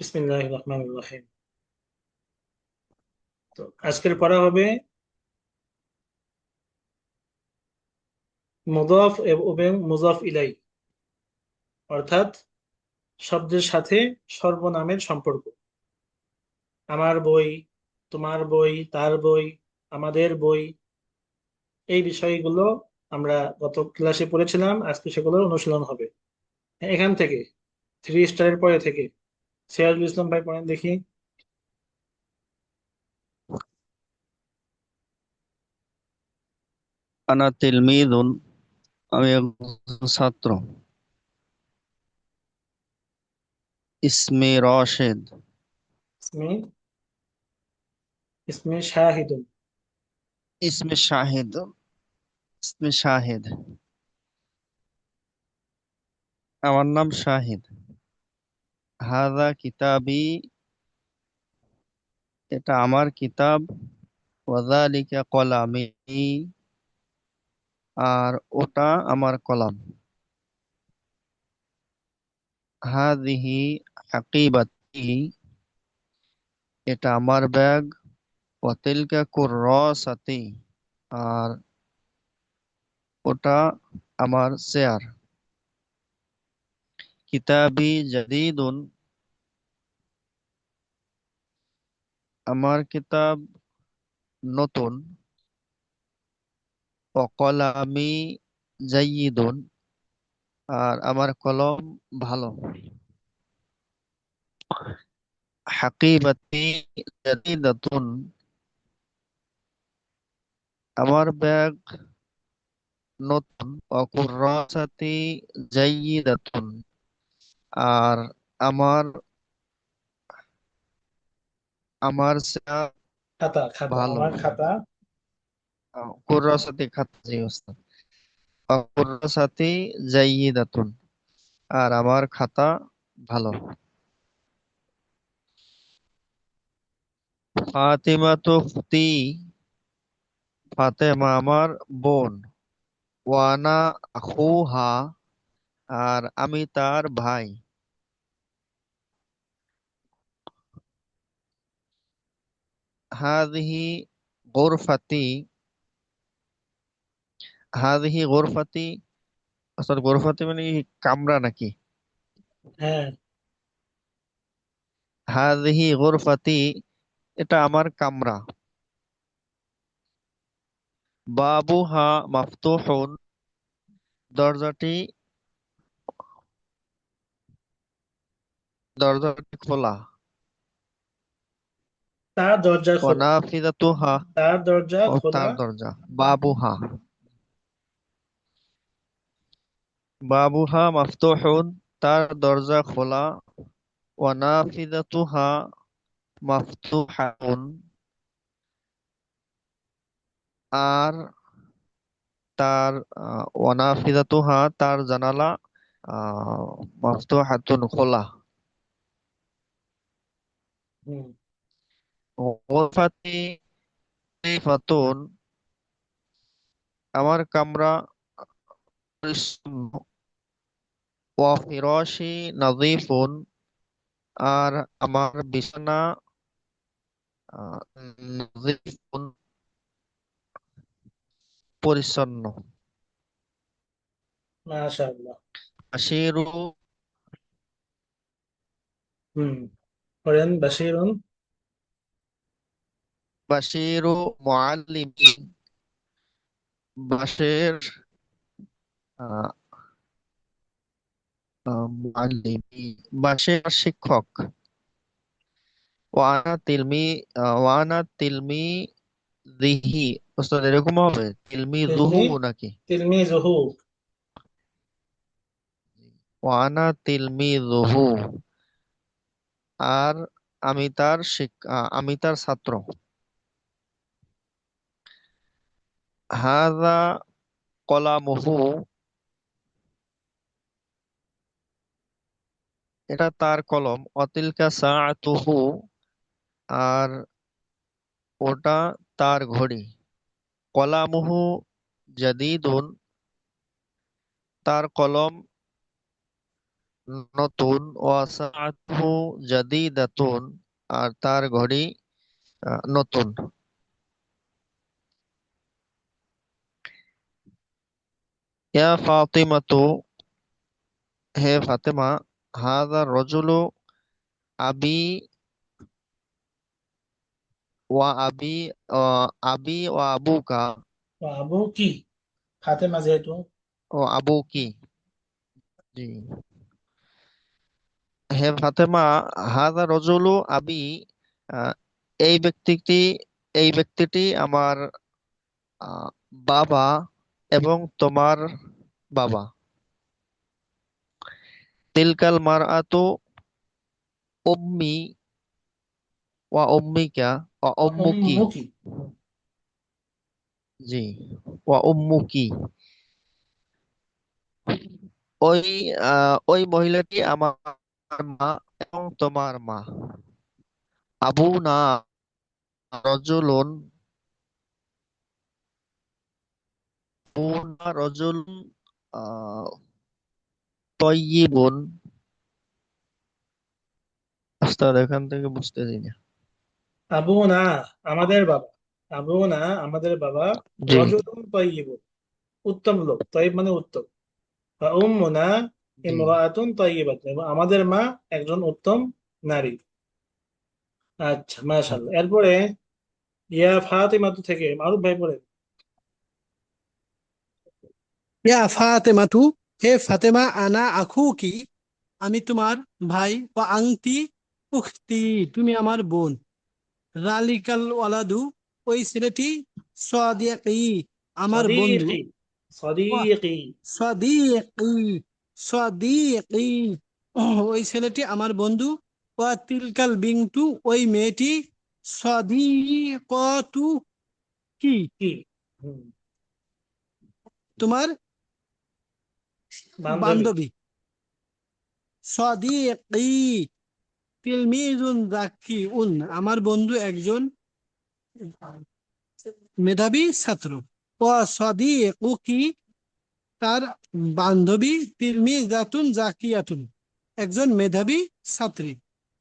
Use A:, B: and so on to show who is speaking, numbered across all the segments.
A: বিসমিল্লাহির রহমানির রহিম। তো আজকের পড়া হবে মুদাফ এবং মুজাফ ইলাই, অর্থাৎ শব্দের সাথে সর্বনামের সম্পর্ক। আমার বই, তোমার বই, তার বই, আমাদের বই, এই বিষয়গুলো আমরা গত ক্লাসে পড়েছিলাম। আজকে সেগুলোর অনুশীলন হবে এখান থেকে, থ্রি স্টারের পরে থেকে। সিরাজুল ইসলাম ভাই পড়েন দেখি।
B: আনা তিলমিদুন, আমি একজন ছাত্র। ইসমে রশেদ।
A: ইসমে ইসমে শাহিদুন।
B: ইসমে শাহিদ। ইসমে শাহিদ। আমার নাম শাহিদ। হাদা কিতাবি, এটা আমার কিতাব। ওয়াযালিকা কলামি, আর ওটা আমার কলাম। হাযিহি হাকিবাতি, এটা আমার ব্যাগ। ওয়া তিলকা কুররাসাতি, আর ওটা আমার চেয়ার। কিতাবি জাদীদুন, আমার কিতাব নতুন। কলামি জাইয়িদুন, আর আমার কলম ভালো। হাকিবাতি জাদিদাতুন, আমার ব্যাগ নতুন। কুররাসাতি জাইয়িদাতুন, আর আমার আমার চেয়ার
A: খাতা খাতা
B: ভালো।
A: আমার খাতা।
B: কুররাসাতি খাতা, জি ওস্তাদ। কুররাসাতি জাইয়িদাতুন, আর আমার খাতা ভালো। ফাতিমা তুফতি, ফাতেমা আমার বোন। ওয়ানা আখুহা, আর আমি তার ভাই। হাদিহি গোরফাতি, হাদিহি গোরফাতি। আসলে গোরফাতি মানে কি কামরা নাকি?
A: হ্যাঁ।
B: হাদিহি গোরফাতি, এটা আমার কামরা। বাবুহা মাফতুহুন, দরজাটি দরজাটি খোলা।
A: তার দরজা খোলা।
B: ওয়ানাফিদাতুহা,
A: তার দরজা
B: ও
A: খোলা।
B: তার দরজা। বাবুহা, বাবুহা মাফতুহুন, তার দরজা খোলা। ওয়ানাফিদাতুহা মাফতুহাতুন, আর তার ওয়ানাফিদাতুহা, তার জানালা আহ মাফতুহাতুন, খোলা।
A: হুম।
B: গোরফাতি ফাতুন, আমার কামরা পরিচ্ছন্ন। ওয়া ফিরাশি নাযীফুন, আর আমার বিছানা আহ, নাযীফুন, পরিচ্ছন্ন।
A: মাশাআল্লাহ।
B: আশিরু,
A: হুম। পড়েন বাশিরুন।
B: বাশিরু মুআল্লিমি, বাশের মুআল্লিমি, বাশের শিক্ষক। ওয়ানা তিলমি ওয়ানা তিলমি দিহি। ওস্তাদ এরকম হবে তিলমি জুহু
A: তিলমি
B: নাকি?
A: তিলমিজুহু।
B: ওয়ানা তিলমি জুহু, আর আমি তার ছাত্র। হাযা কলামুহু, এটা তার কলম। অতিলকা সাআতুহু, আর ওটা তার ঘড়ি। কলামুহু জাদীদুন, তার কলম নতুন, ওয়াসাআতুহু জাদিদাতুন, আর তার ঘড়ি নতুন। ইয়া ফাতিমাতু, হে ফাতেমা, হাযা রজুলু আবি ওয়া আবি আবি ওয়া আবুকা,
A: আবু কি ফাতেমা যেহেতু।
B: ও আবুকি। জি। হে ফাতেমা, হাযা রজুলু আবি, আহ, এই ব্যক্তিটি এই ব্যক্তিটি আমার আহ, বাবা এবং তোমার বাবা। তিলকাল মারআতু উম্মি ওয়া উম্মিকা ওয়া উম্মুকি।
A: উম্মুকি।
B: জি। ওয়া উম্মুকি, ওই ওই মহিলাটি আমার মা এবং তোমার মা। আবু না রজুলুন, আবু না রজুলুন আহ, তয়্যিবুন। আস্তে এখান থেকে বুঝতেছি না।
A: আবু না আমাদের বাবা। আবু না আমাদের বাবা।
B: জি।
A: রজুলুন তাইয়্যিবুন, উত্তম লোক, তাইব মানে উত্তম। বা উম্মুনা
B: জি।
A: ইমরাআতুন তাইয়্যিবাতুন, এবং আমাদের মা একজন উত্তম নারী। আচ্ছা, মাশাআল্লাহ। এরপরে ইয়া ফাতিমাতু থেকে মারুফ ভাই পড়ে।
C: ইয়া ফাতেমাতু, হে ফাতেমা, আনা আখুকি, আমি তোমার ভাই, ও আংটি উখতি, তুমি আমার বোন। রালিকাল ওয়ালাদু, ওই ছেলেটি, সাদিকি, আমার বন্ধু।
A: সাদিকি,
C: ওয়া
A: সাদিকি।
C: সাদিকি, সাদিকি, ওই ছেলেটি আমার বন্ধু। ওয়া তিলকাল বিংতু, ওই মেয়েটি, সাদিকতু, কি,
A: কি? হুম,
C: তোমার
A: বান্ধবী।
C: বান্ধবী। সাদিকি তিলমিজুন জাকিউন, আমার বন্ধু একজন মেধাবী ছাত্র। ও সাদিকুকি, তার বান্ধবী, তিলমিজাতুন জাকিয়াতুন, একজন মেধাবী ছাত্রী।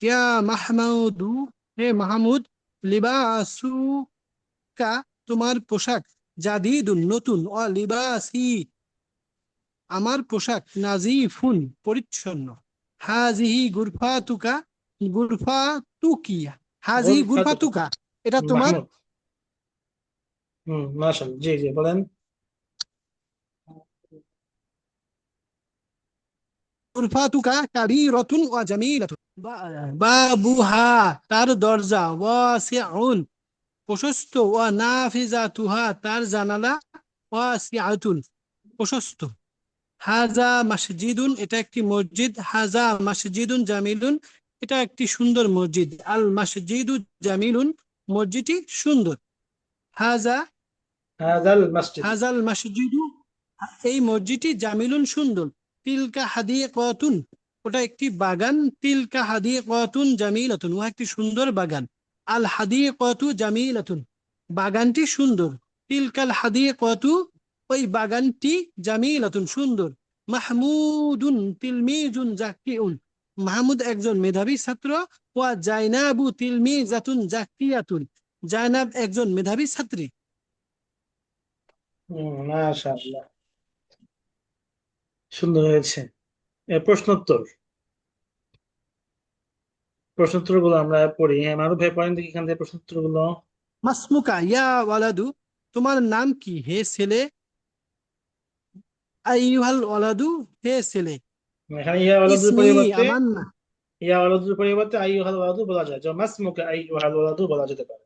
C: ইয়া মাহমুদু, হে মাহমুদ, লিবাসুকা, তোমার পোশাক, জাদিদুন, নতুন। ও লিবাসি, আমার পোশাক, নাজিফুন, পরিচ্ছন্ন। হাজিহি গুরফাতুকা, গুরফাতুকিয়া, হাজিহি
A: গুরফাতুকা।
C: গুরফাতুকা, এটা তোমার
A: মাহমুদ। মাশাআল্লাহ, জি জি বলেন।
C: গুরফাতুকা কাবীরাতুন ওয়া জামিলাতুন। বাবুহা, তার দরজা, ওয়াসিউন, প্রশস্ত। ওয়া নাফিজাতুহা, তার জানালা, ওয়াসিআতুন, প্রশস্ত। হাজা মসজিদুন, এটা একটি মসজিদ। হাজা মসজিদুন জামিলুন, এটা একটি সুন্দর মসজিদ। আল মসজিদু জামিলুন, মসজিদটি সুন্দর। হাজা
A: হাযাল মসজিদ।
C: হাজাল মসজিদু, এই মসজিদটি জামিলুন, সুন্দর। তিলকা হাদিকাতুন, ওটা একটি বাগান। তিলকা হাদিকাতুন জামিলাতুন, ও একটি সুন্দর বাগান। আল হাদিকাতু জামিলাতুন, বাগানটি সুন্দর। তিলকাল হাদিকাতু, ওই বাগানটি, জামিলাতুন, সুন্দর। মাহমুদুন তিলমিজুন জাকিউন, মাহমুদ একজন মেধাবী ছাত্র। ওয়া জাইনাবু তিলমিজাতুন জাকিয়াতুন, জাইনাব একজন মেধাবী ছাত্রী।
A: মাশাআল্লাহ, সুন্দর হয়েছে। প্রশ্নোত্তর, প্রশ্নোত্তর গুলো আমরা পড়ি। হ্যাঁ, মারুফ ভাই পড়েন দেখি এখান থেকে প্রশ্নোত্তর গুলো।
C: মাসমুকা ইয়া ওয়ালাদু, তোমার নাম কি হে ছেলে। আইয়ুহাল ওয়ালাদু, হে ছেলে।
A: এখানে ইয়া ওয়ালাদুর
C: ইসমি,
A: পরিবর্তে,
C: আমার না,
A: ইয়া ওয়ালাদুর পরিবর্তে আইয়ুহাল ওয়ালাদু বলা যায়, যেমন মাসমুকা আইয়ুহাল ওয়ালাদু বলা যেতে পারে।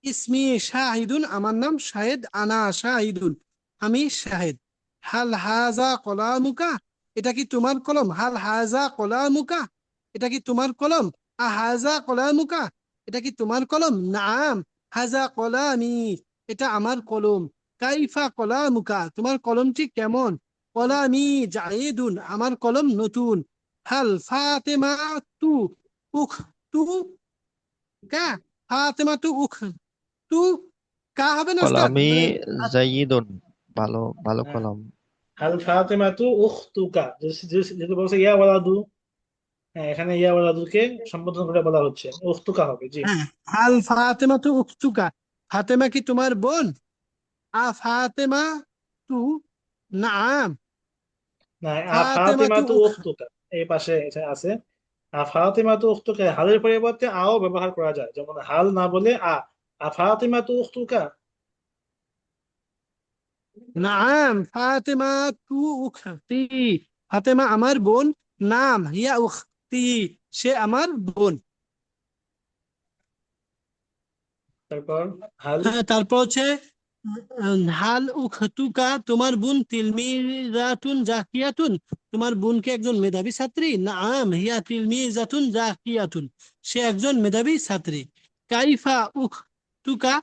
C: ইসমি শাহিদুন, আমার নাম শাহেদ। আনা শাহিদুন, আমি শাহেদ। হাল হাজা কলামুকা, এটা কি তোমার কলম। হাল হাজা কলামুকা, এটা কি তোমার কলম। হাজা কলামুকা, এটা কি তোমার কলম। নাম, হাজা কলামি, এটা আমার কলম। কাইফা কলামুকা, তোমার কলমটি কেমন। কলামি জাইদুন, আমার কলম নতুন। হাল ফাতেমা তু উখ তু কা, ফাতেমা তু উখ তু কা হবে না ওস্তাদ,
B: কলামি
C: মানে
B: জাইয়িদুন, ভালো ভালো
A: হ্যাঁ,
B: কলম।
A: হাল ফাতেমাতু উখতুকা, যেহেতু বলছে ইয়া ওয়ালাদু, হ্যাঁ এখানে ইয়া ওয়ালাদুকে সম্বোধন করে বলা হচ্ছে, উখতুকা হবে, জি।
C: হ্যাঁ, হাল ফাতেমা তু উখতুকা, ফাতেমা কি তোমার বোন? ফাতেমা তু, নাম,
A: না,
C: ফাতেমা তু
A: ফাতিমাতু উখতুকা এই পাশে এটা আছে। ফাতিমাতু উখতুকা হালের পরিবর্তে আও ব্যবহার করা যায়, যেমন হাল না বলে ফাতিমাতু উখতুকা।
C: নাম, ফাতেমা তু উখতি, ফাতেমা আমার বোন, নাম হিয়া উখতি, সে আমার বোন।
A: তারপর হাল,
C: হ্যাঁ, তারপর হচ্ছে হাল উখতুকা, তোমার বোন তিলমিজাতুন জাকিয়াতুন, তোমার বোন কি একজন মেধাবী ছাত্রী? নাম হিয়া তিলমিজাতুন জাকিয়াতুন, সে একজন মেধাবী ছাত্রী। কাইফা উখতুকা,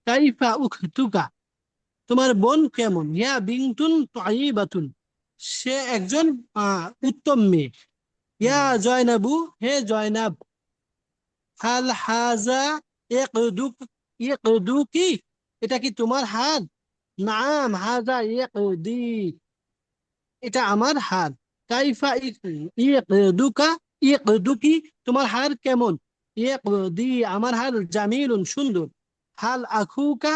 C: কাইফা উখতুকা, তোমার বোন কেমন? হিয়া বিনতুন তাইবাতুন, সে একজন উত্তম মেয়ে। ইয়া জয়নাবু, হে জয়নাব, হাল হাজা ইকদুক, ইকদুকি, এটা কি তোমার হাত? নাম হাজা ইকদি, এটা আমার হাত। কাইফা ইকদুকা, ইকদুকি, তোমার হাত কেমন? ইকদি, আমার হাত জামিলুন, সুন্দর। হাল আখুকা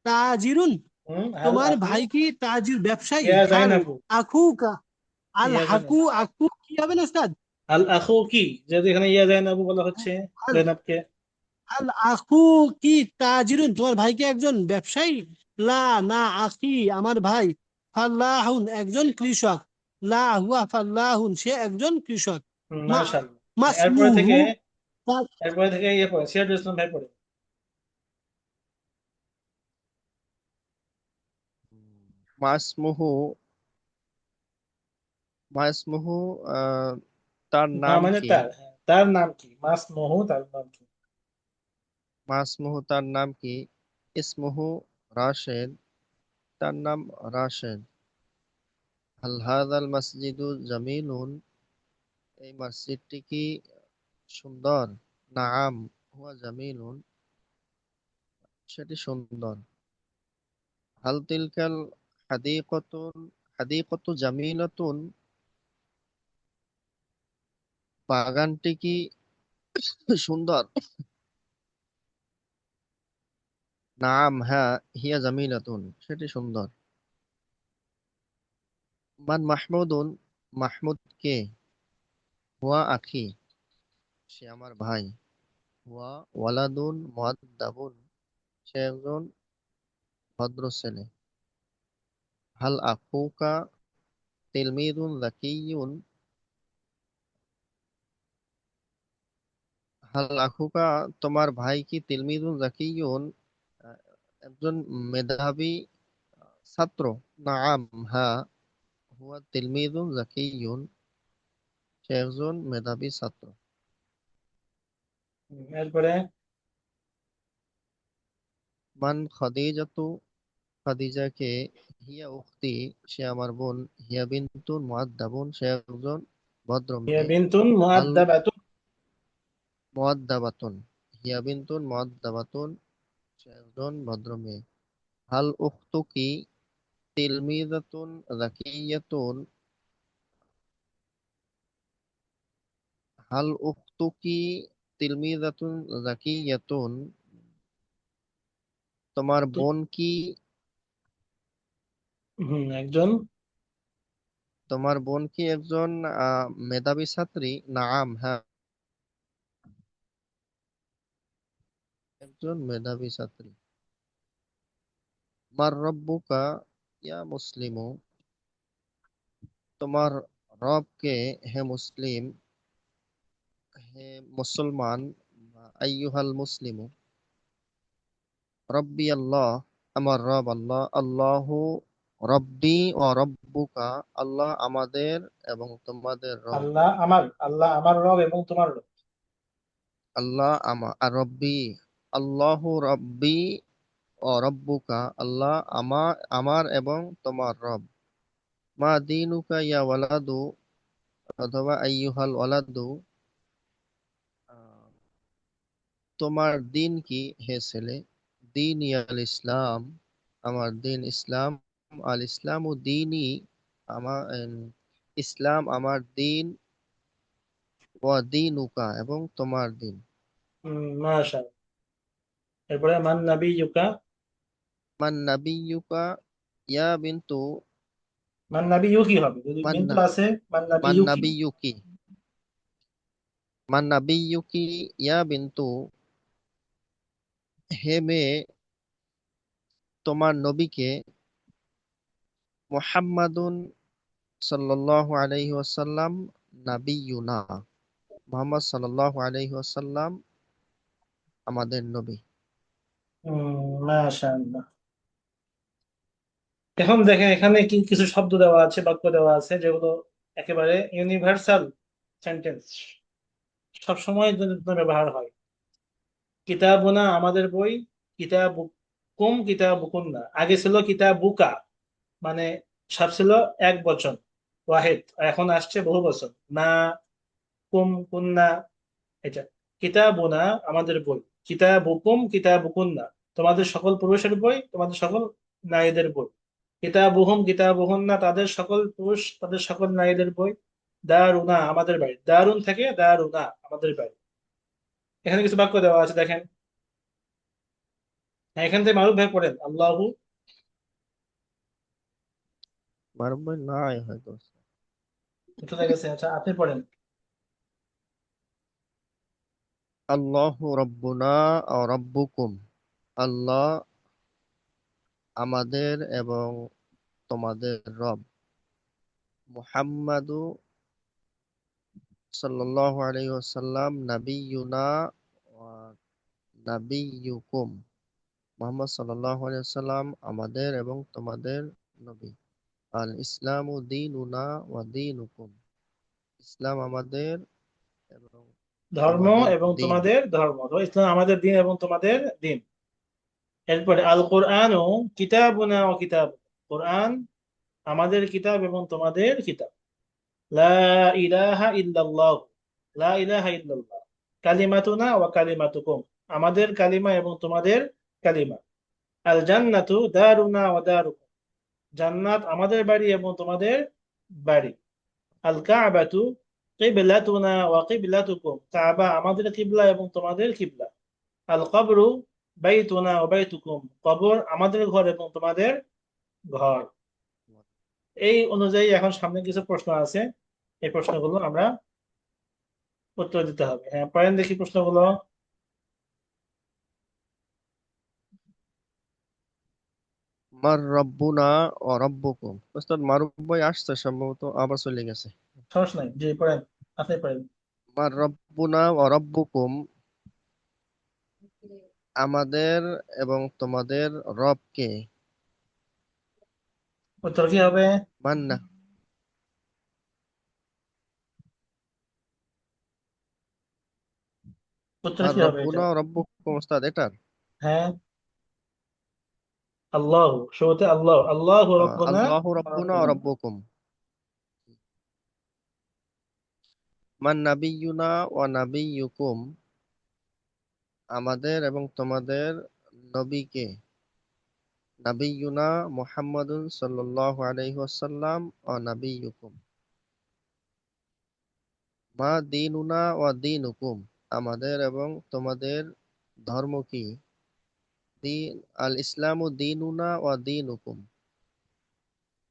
C: তাজিরুন,
A: হাল
C: তোমার
A: আখু
C: ভাই কি তাজির, ব্যবসায়ী?
A: ইয়া
C: হাল
A: জাইনাবু,
C: আখুকা, আল
A: ইয়া
C: হাকু,
A: জাইনাবু,
C: আকু কি হবে না উস্তাদ?
A: হাল আখু কি, যেহেতু এখানে ইয়া জাইনাবু বলা হচ্ছে
C: হাল
A: জাইনাবকে।
C: আল আখু কি তাজিরুন, তোমার ভাই কি একজন ব্যবসায়ী? লা, না, আখি আমার ভাই, ফাল্লাহুন একজন কৃষক, লা হুয়া ফাল্লাহুন, সে একজন কৃষক। মা,
A: মাশাআল্লাহ। এরপরে
C: মাসমুহু,
A: থেকে, এরপরে থেকে ইয়ে পড়ে, সিরাজুল ইসলাম ভাই পড়ে।
B: মাসমুহু, মাসমুহু, তার
A: মা
B: নাম
A: মানে
B: কি?
A: তার, হ্যাঁ, তার নাম কি, মাস মোহু তার নাম কি।
B: মাসমুহু, তার নাম কি? ইসমুহু রাশেদ, তার নাম রাশেদ। হাল হাদাল মসজিদু জামিলুন, এই মসজিদটি কি সুন্দর? নাম হুয়া জামিলুন, সেটি সুন্দর। হাল তিলকাল হাদিকতুন, হাদিকতু জামিলাতুন, বাগানটি কি সুন্দর? নাম, হ্যাঁ, হিয়া জামিলাতুন, সেটি সুন্দর। মান মাহমুদুন, মাহমুদ কে? হুয়া আখি, সে আমার ভাই। হুয়া ওয়ালাদুন মুআদ্দাবুন, সে একজন ভদ্র ছেলে। হাল আখুকা তিলমিদুন যাকিয়ুন, হাল আখুকা, তোমার ভাই কি তিলমিদুন যাকিয়ুন, আহ, একজন মেধাবী ছাত্র? নাম, হ্যাঁ, হুয়া তিলমিদুন যাকিয়ুন, সে একজন মেধাবী ছাত্র।
A: এরপরে
B: মান খাদিজাতু, খাদিজা কে? হিয়া উখতি, সে আমার বোন। হিয়া বিনতুন মুআদ্দাবুন, সে একজন ভদ্র
A: ইয়া
B: মেয়ে।
A: বিনতুন
B: হাল
A: মুআদ্দাবাতুন,
B: মুআদ্দাবাতুন, হিয়া বিনতুন মুআদ্দাবাতুন, সে একজন ভদ্র মেয়ে। হাল উখতুকি তিলমিযাতুন যাকিয়াতুন, হাল উখতুকি তিলমিযাতুন যাকিয়াতুন, তোমার বোন কি,
A: একজন,
B: তোমার বোন কি একজন মেধাবী ছাত্রী? নাম, হ্যাঁ, একজন মেধাবী ছাত্রী। মার রব্বুকা ইয়া মুসলিমু, তোমার রব কে? হে মুসলিম, হে মুসলমান। আইয়ুহাল মুসলিমু, রব্বি আল্লাহ, আমার রব আল্লাহ। আল্লাহু রব্বি ও রব্বুকা, আল্লাহ আমাদের এবং তোমাদের রব।
A: আল্লাহ আমার রব এবং তোমার রব।
B: আল্লাহ আর রব্বি, আল্লাহু রব্বি ও রব্বুকা, আল্লাহ আমার এবং তোমার রব। মা দীনুকা ইয়া ওয়ালাদু, অথবা আইয়ুহাল ওয়ালাদু, আহ, তোমার দিন কি হে ছেলে? দিন ইয়াল ইসলাম, আমার দিন ইসলাম। আল ইসলামু দীনি, ইসলাম আমার দিন, ওয়া দীনুকা এবং তোমার দিন।
A: মাশাআল্লাহ। এরপরে মান নাবিয়ুকা।
B: মান নাবিয়্যুকা ইয়া বিনতু
A: মান নাবিয়্যু কি হবে? যদি
B: মান
A: বিন্তু
B: না-
A: আছে, মান
B: মান
A: নাবিয়্যু কি?
B: নাবিয়্যুকি মান নাবিয়্যুকি ইয়া বিনতু, হে মেয়ে তোমার নবীকে, মুহাম্মাদুন সাল্লাল্লাহু আলাইহি ওয়াসাল্লাম নাবিয়্যুনা, মুহাম্মদ সাল্লাল্লাহু আলাইহি ওয়াসাল্লাম আমাদের নবী।
A: মাশাআল্লাহ। এখন দেখেন এখানে কি কিছু শব্দ দেওয়া আছে, বাক্য দেওয়া আছে যেগুলো একেবারে ইউনিভার্সাল সেন্টেন্স, সবসময় এর জন্য ব্যবহার হয়। কিতাবুনা আমাদের বই, কিতাবুকুম কিতাবুকুন্না। আগে ছিল কিতাবুকা, মানে সব ছিল এক বচন, ওয়াহিদ। এখন আসছে বহু বচন, না কুম কুন্না। এটা কিতাবুনা আমাদের বই, কিতাবুকুম কিতাবুকুন্না তোমাদের সকল পুরুষের বই, তোমাদের সকল নারীদের বই। কিতাবুহুম কিতাবুহুন্না তাদের সকল পুরুষ, তাদের সকল নারীদের বই। দারুনা আমাদের বাড়ি, দারুন থেকে দারুনা আমাদের বাড়ি। এখানে কিছু বাক্য দেওয়া আছে দেখেন। হ্যাঁ, এখান থেকে মারুফ ভাই পড়েন আল্লাহু।
B: মারুফ ভাই নাই হয়তো।
A: কোথায় গেছে? আচ্ছা, আপনি পড়েন।
B: আল্লাহু রাব্বুনা ওয়া রাব্বুকুম, আল্লাহ আমাদের এবং তোমাদের রব। মুহাম্মাদু সাল্লাল্লাহু আলাইহি ওয়াসাল্লাম নাবিয়্যুনা ওয়া নাবিয়্যুকুম, মুহাম্মদ সাল্লাল্লাহু আলাইহি ওয়াসাল্লাম আমাদের এবং তোমাদের নবী। আল ইসলামু দীনুনা ওয়া দীনুকুম, ইসলাম আমাদের এবং
A: ধর্ম
B: তোমাদের
A: এবং
B: দিন।
A: তোমাদের ধর্ম, তো ইসলাম আমাদের দিন এবং তোমাদের দিন। এরপরে আল কোরআন ও কিতাবুনা ও কিতাব, কোরআন আমাদের কিতাব এবং তোমাদের কিতাব। লা ইলাহা ইল্লাল্লাহ, লা ইলাহা ইল্লাল্লাহ। কালিমাতুনা ওয়া কালিমাতুকুম, আমাদের কালিমা এবং তোমাদের কালিমা। আল জান্নাতু দারুনা ওয়া দারুকুম, জান্নাত আমাদের বাড়ি এবং তোমাদের বাড়ি। আল কাবাতু কিবলাতুনা ওয়া কিবলাতুকুম, কাবা আমাদের কিবলা এবং তোমাদের কিবলা। আল কবরু বাইতুনা ওয়া বাইতুকুম, কবর আমাদের ঘর এবং তোমাদের ঘর। এই অনুযায়ী এখন সামনে কিছু প্রশ্ন আছে, এই প্রশ্নগুলো আমরা উত্তর দিতে হবে। হ্যাঁ, পড়েন দেখি প্রশ্নগুলো।
B: মার রব্বুনা ও রব্বুকুম, ওস্তাদ মারুফ ভাই আসছে সম্ভবত, আবার চলে গেছে।
A: সমস্যা নাই, জি পড়েন, আপনি পড়েন।
B: মার রব্বুনা ও রব্বুকুম, আমাদের এবং তোমাদের রব কে?
A: উত্তর কি হবে?
B: মান্না
A: উত্তর
B: মার
A: কি হবে এটা?
B: রব্বুনা ও রব্বুকুম, ওস্তাদ এটার
A: হ্যাঁ, আল্লাহ, শুরুতে আল্লাহ, আল্লাহ রব্বুনা
B: আল্লাহু
A: ওয়া
B: রব্বুনা ও
A: রব্বুকুম।
B: রব্বুকুম। মান নাবিয়্যুনা ওয়া নাবিয়্যুকুম, আমাদের এবং তোমাদের নবী কে? নাবিয়্যুনা মুহাম্মাদুন সাল্লাল্লাহু আলাইহি ওয়াসাল্লাম ওয়া নাবিয়্যুকুম। মা দীনুনা ওয়া দীনুকুম, আমাদের এবং তোমাদের ধর্ম কি? দিন আল ইসলামু দীনুনা ওয়া দীনুকুম।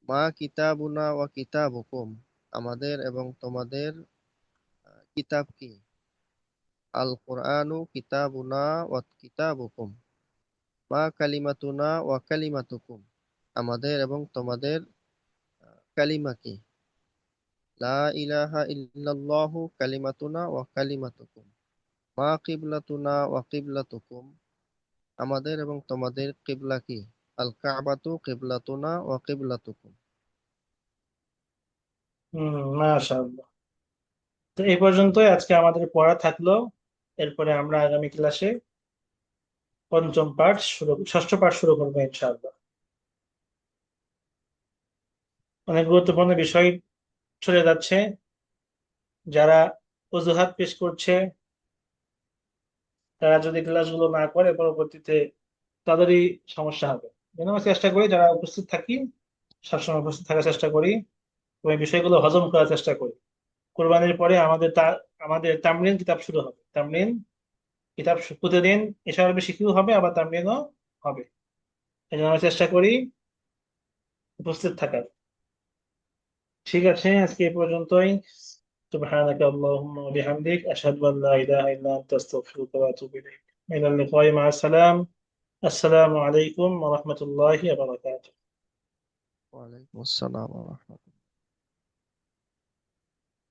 B: মা কিতাবুনা ওয়া কিতাবুকুম, আমাদের এবং তোমাদের কিতাব কি? আল কুরআনু কিতাবুনা ওয়া কিতাবুকুম। মা কালিমাতুনা ওয়া কালিমাতুকুম, আমাদের এবং তোমাদের কালিমা কি? লা ইলাহা ইল্লাল্লাহু কালিমাতুনা ওয়া কালিমাতুকুম। মা কিবলাতুনা ওয়া কিবলাতুকুম, আমাদের এবং তোমাদের কিবলা কি? আল কাবাতু কিবলাতুনা ওয়া কিবলাতুকুম।
A: মাশাআল্লাহ। তো এই পর্যন্তই আজকে আমাদের পড়া থাকলো। এরপরে আমরা আগামী ক্লাসে পঞ্চম পাঠ শুরু, ষষ্ঠ পাঠ শুরু করবো ইনশাআল্লাহ। অনেক গুরুত্বপূর্ণ বিষয় চলে যাচ্ছে, যারা অজুহাত পেশ করছে তারা যদি ক্লাসগুলো না করে পরবর্তীতে তাদেরই সমস্যা হবে। যেন আমরা চেষ্টা করি যারা উপস্থিত থাকি সবসময় উপস্থিত থাকার চেষ্টা করি। এবং এই বিষয়গুলো হজম করার চেষ্টা করি। কোরবানির পরে আমাদের তামরিন কিতাব শুরু হবে। তামরিন কিতাব প্রতিদিন এশার বেশি শিখিও হবে, আবার তামরিনও হবে। এই জন্য আমরা চেষ্টা করি উপস্থিত থাকার। ঠিক আছে, আজকে এই পর্যন্তই। سبحانك اللهم وبحمدك أشهد أن لا إله إلا أنت أستغفرك وأتوب إليك. إلى اللقاء، مع السلام. السلام عليكم ورحمة الله وبركاته.
B: ওয়ালাইকুম আসসালাম ওয়া রাহমাতুল্লাহ।